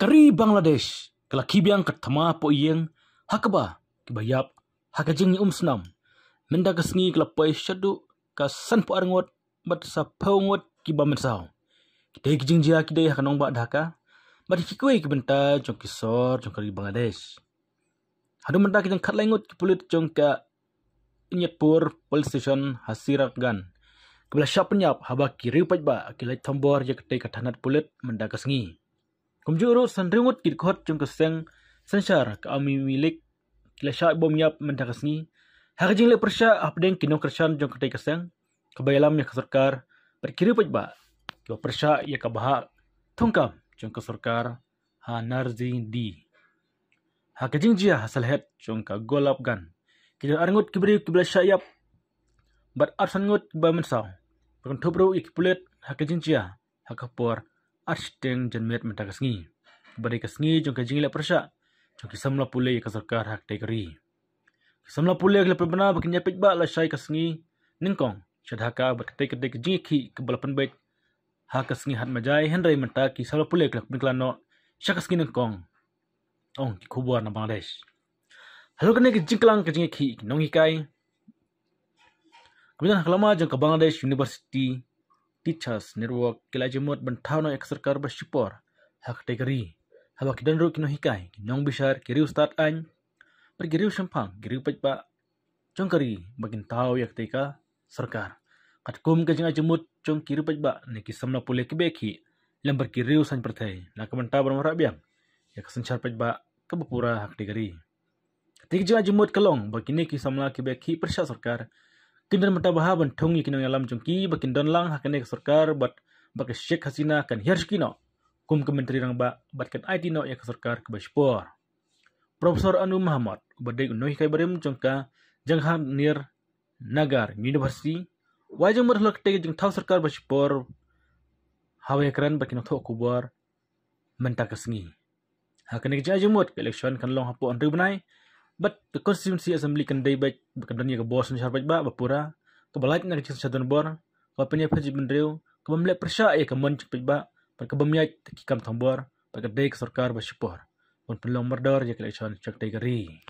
Kari Bangladesh kala kibiang katama po iyeng hakaba kibayap hakajing ni umsnam menda kasngi kala pai shadu ka san po arngot bat sa paungot kiba mensau kidai kijing jia kidai hakanong ba dhaka bat kikoi kibenta jong kisor jong kari Bangladesh hadu menda kijang khatlaingot kipulit jong ka inyatpur police station hasirak gan kebala syap penyap haba kiri pajba kilai tambor je ketai kathanat pulit menda kasngi kumjuru sanringut kidkhot jong keseng sensar ka ami milik kila sya bom yap menda kasngi hakajing le persya apdeng kinong kersan jong ketai keseng kebayalam ya keserkar berkiri pajba kiba persya ya kabaha thungkam jong keserkar ha narzi di hakajing jia hasal het jong ka golap gan kidang arngut kibri kibla sya yap bat arsangut kiba mensau bakon thobro ikipulet hakajing jia hakapor arsteng janmet menta kasngi badai kasngi jong kajing le persya jong kisamla pule ka sarkar hak tekari kisamla pule le pebana bakin yapit ba la syai kasngi ningkong syadhaka bat ketek kajing ki kebalapan bait ha kasngi hat majai henrai menta ki samla pule klak binklano sya kasngi ningkong ong ki kubuar na Bangladesh halo kene ki jingklang kajing ki nong hikai kemudian haklama jong ka Bangladesh University Teachers Network kila jemut bentau no ekserkar bersipor hak tegari haba kidan ru kino hikai kinong bisar kiri ustad an pergiriu sempang giriu pajba jongkari bagin tau yak teka sarkar katkum ke jenga jemut jong kiri pajba ne kisamna pule kibeki lembar kiriu san pertai na kementa bermara biang yak sencar pajba kebapura hak tegari ketika jenga jemut kelong bagini kisamla kibeki persya sarkar kindan mata baha bantung kinong alam jongki bakin don lang hakane sarkar bat bak Sheikh Hasina kan hirskino kum kementeri rang ba bat kan IT no ya sarkar ke baspor Profesor Anu Muhammad badai unoi kai barim jongka janghan nir Nagar University wajang merlak te jeng thau sarkar baspor hawe kran bakin tho kubar menta kasngi hakane jajumut election kan long hapo anri banai but the constituency assembly kan day back bakan ya ke bos ni sarbat ba bapura ke balait na ke sadon bor ko penya phaji bendreu ke bamle persya ya ke mon cepet ba ke bamyat ki kam thambor ke day ke sarkar ba sipor pun pelong merdor ya ke election cak day gari